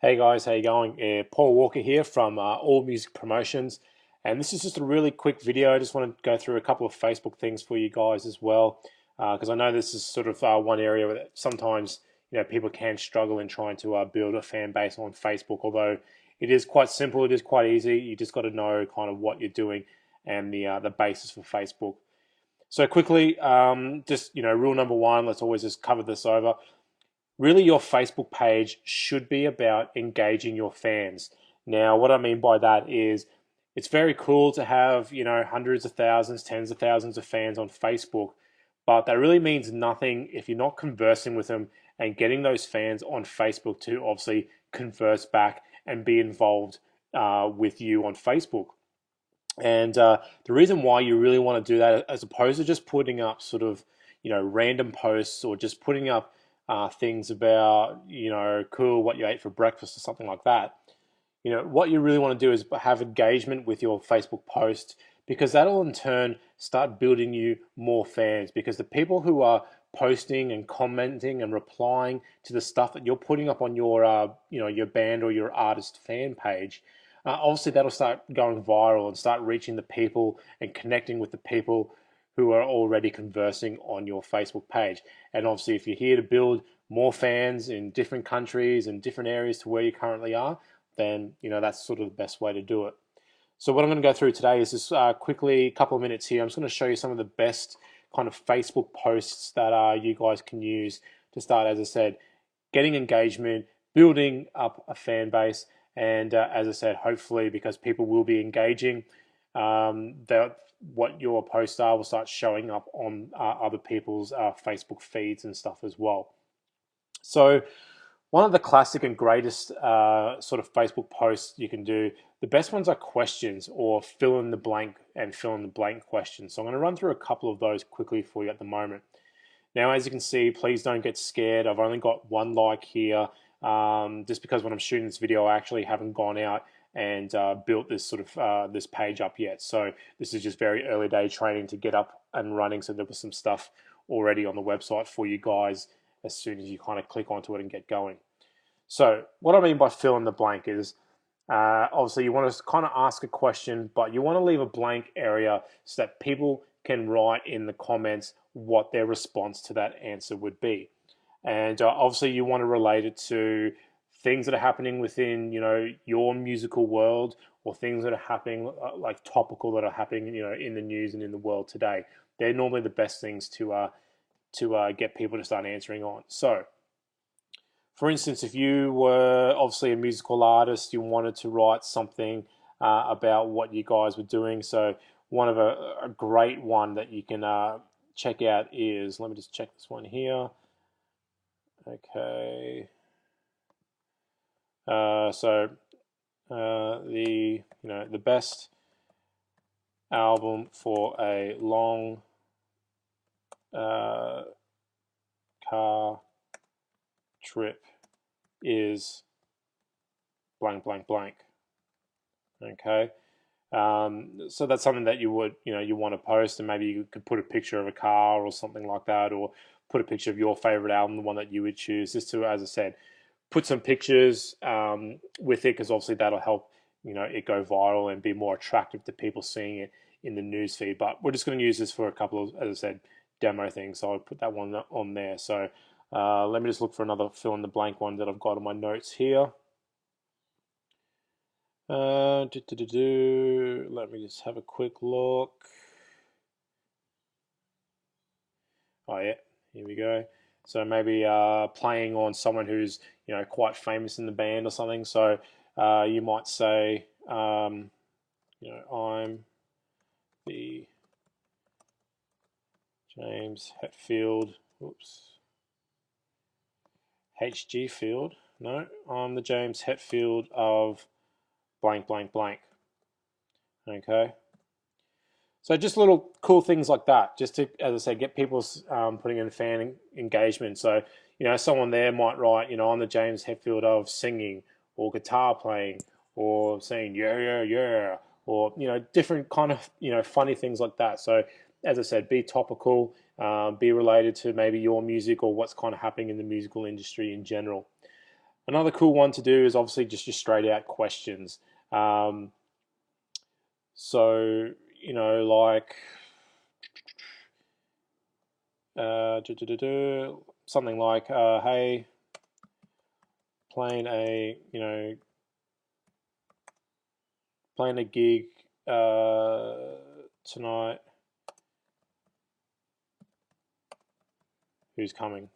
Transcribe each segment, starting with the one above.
Hey guys, how you going? Paul Walker here from All Music Promotions, and this is just a really quick video. I just want to go through a couple of Facebook things for you guys as well, because I know this is sort of one area where sometimes people can struggle in trying to build a fan base on Facebook. Although it is quite simple, it is quite easy. You just got to know kind of what you're doing and the basis for Facebook. So quickly, just rule number one. Let's always just cover this over. Really, your Facebook page should be about engaging your fans. Now, what I mean by that is it's very cool to have, hundreds of thousands, tens of thousands of fans on Facebook, but that really means nothing if you're not conversing with them and getting those fans on Facebook to obviously converse back and be involved with you on Facebook. And the reason why you really want to do that, as opposed to just putting up sort of, random posts or just putting up things about, cool, what you ate for breakfast or something like that. What you really want to do is have engagement with your Facebook post because that'll in turn start building you more fans because the people who are posting and commenting and replying to the stuff that you're putting up on your, your band or your artist fan page, obviously that'll start going viral and start reaching the people and connecting with the people who are already conversing on your Facebook page. And obviously, if you're here to build more fans in different countries and different areas to where you currently are, then that's sort of the best way to do it. So what I'm going to go through today is just quickly, a couple of minutes here. I'm just going to show you some of the best kind of Facebook posts that you guys can use to start, as I said, getting engagement, building up a fan base, and as I said, hopefully because people will be engaging, that what your posts are will start showing up on other people's Facebook feeds and stuff as well. So one of the classic and greatest sort of Facebook posts you can do, the best ones are questions or fill in the blank and fill in the blank questions. So I'm going to run through a couple of those quickly for you at the moment. Now, as you can see, please don't get scared. I've only got one like here, just because when I'm shooting this video, I actually haven't gone out and built this sort of this page up yet. So this is just very early day training to get up and running. So there was some stuff already on the website for you guys as soon as you kind of click onto it and get going. So what I mean by fill in the blank is obviously you want to kind of ask a question, but you want to leave a blank area so that people can write in the comments what their response to that answer would be. And obviously you want to relate it to things that are happening within, your musical world or things that are happening like topical that are happening, in the news and in the world today. They're normally the best things to get people to start answering on. So, for instance, if you were obviously a musical artist, you wanted to write something about what you guys were doing. So one of a great one that you can check out is, let me just check this one here. Okay. The best album for a long car trip is blank blank blank. Okay. So that's something that you would, you want to post, and maybe you could put a picture of a car or something like that, or put a picture of your favorite album, the one that you would choose, just to, as I said, put some pictures with it, because obviously that'll help, it go viral and be more attractive to people seeing it in the news feed. But we're just going to use this for a couple of, as I said, demo things. So I'll put that one on there. So let me just look for another fill in the blank one that I've got on my notes here. Let me just have a quick look. Oh yeah, here we go. So maybe playing on someone who's quite famous in the band or something. So you might say, I'm the James Hetfield. Oops. HG Field. No, I'm the James Hetfield of blank blank blank. Okay. So just little cool things like that, just to, as I said, get people putting in fan engagement. So, someone there might write, I'm the James Hetfield of singing or guitar playing or saying, yeah, yeah, yeah, or, different kind of, funny things like that. So, as I said, be topical, be related to maybe your music or what's kind of happening in the musical industry in general. Another cool one to do is obviously just your straight out questions. Um, so, like something like, hey, playing a, playing a gig tonight. Who's coming?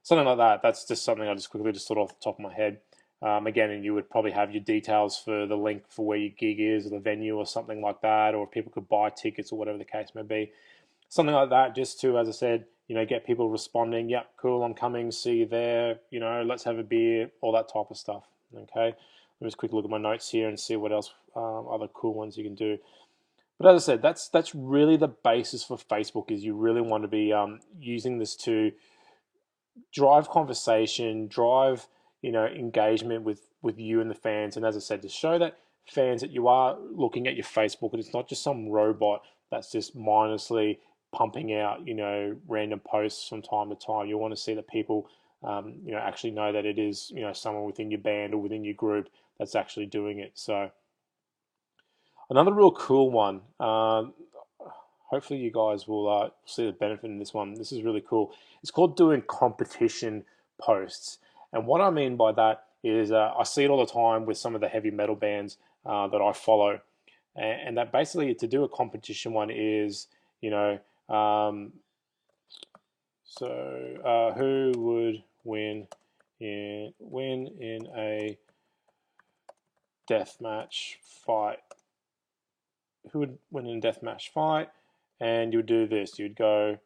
Something like that. That's just something I just quickly just thought off the top of my head. Again, and you would probably have your details for the link for where your gig is, or the venue, or something like that, or if people could buy tickets or whatever the case may be. Something like that, just to, as I said, get people responding. Yep, cool, I'm coming. See you there. Let's have a beer. All that type of stuff. Okay. Let me just quickly look at my notes here and see what else, other cool ones you can do. But as I said, that's really the basis for Facebook. Is you really want to be using this to drive conversation, drive engagement with you and the fans, and as I said, to show that fans that you are looking at your Facebook and it's not just some robot that's just mindlessly pumping out random posts from time to time. You want to see that people actually know that it is someone within your band or within your group that's actually doing it. So another real cool one. Hopefully you guys will see the benefit in this one. This is really cool. It's called doing competition posts. And what I mean by that is I see it all the time with some of the heavy metal bands that I follow. And that basically to do a competition one is, um, who would win in a deathmatch fight? Who would win in a deathmatch fight? And you would do this. You'd go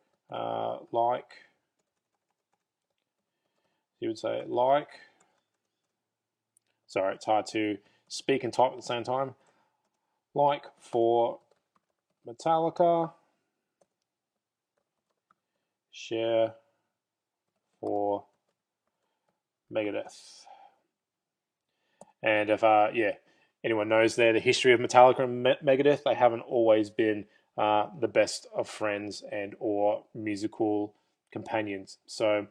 you would say sorry, it's hard to speak and type at the same time. Like for Metallica, share for Megadeth. And if anyone knows the history of Metallica and Megadeth, they haven't always been the best of friends and or musical companions. So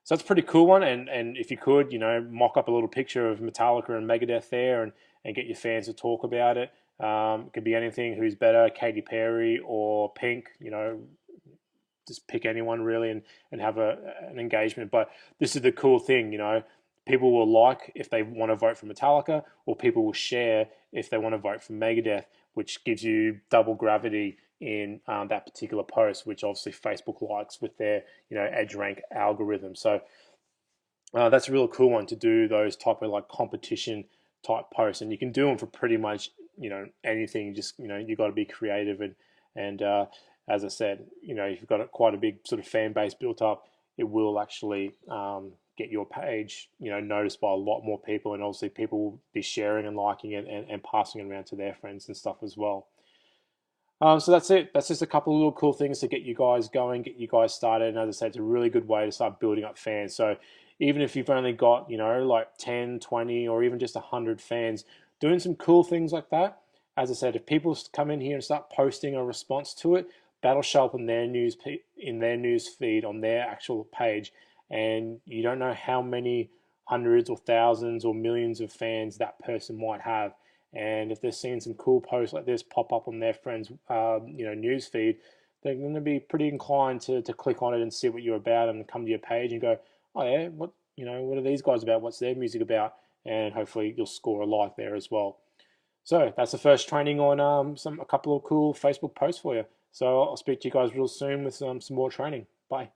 that's a pretty cool one. And if you could, mock up a little picture of Metallica and Megadeth there, and get your fans to talk about it. It could be anything. Who's better, Katy Perry or Pink? Just pick anyone really, and have an engagement. But this is the cool thing, people will like if they want to vote for Metallica, or people will share if they want to vote for Megadeth, which gives you double gravity in that particular post, which obviously Facebook likes with their EdgeRank algorithm. So that's a real cool one to do those type of like competition type posts, and you can do them for pretty much anything. Just you got to be creative, and as I said, if you've got quite a big sort of fan base built up, it will actually get your page noticed by a lot more people, and obviously people will be sharing and liking it, and passing it around to their friends and stuff as well. So that's it. That's just a couple of little cool things to get you guys going, get you guys started. And as I said, it's a really good way to start building up fans. So even if you've only got, like 10, 20, or even just 100 fans, doing some cool things like that. As I said, if people come in here and start posting a response to it, that'll show up in their news feed on their actual page. And you don't know how many hundreds or thousands or millions of fans that person might have. And if they're seeing some cool posts like this pop up on their friends' news feed, they're going to be pretty inclined to click on it and see what you're about, and come to your page and go, oh yeah, what are these guys about? What's their music about? And hopefully you'll score a like there as well. So that's the first training on a couple of cool Facebook posts for you. So I'll speak to you guys real soon with some more training. Bye.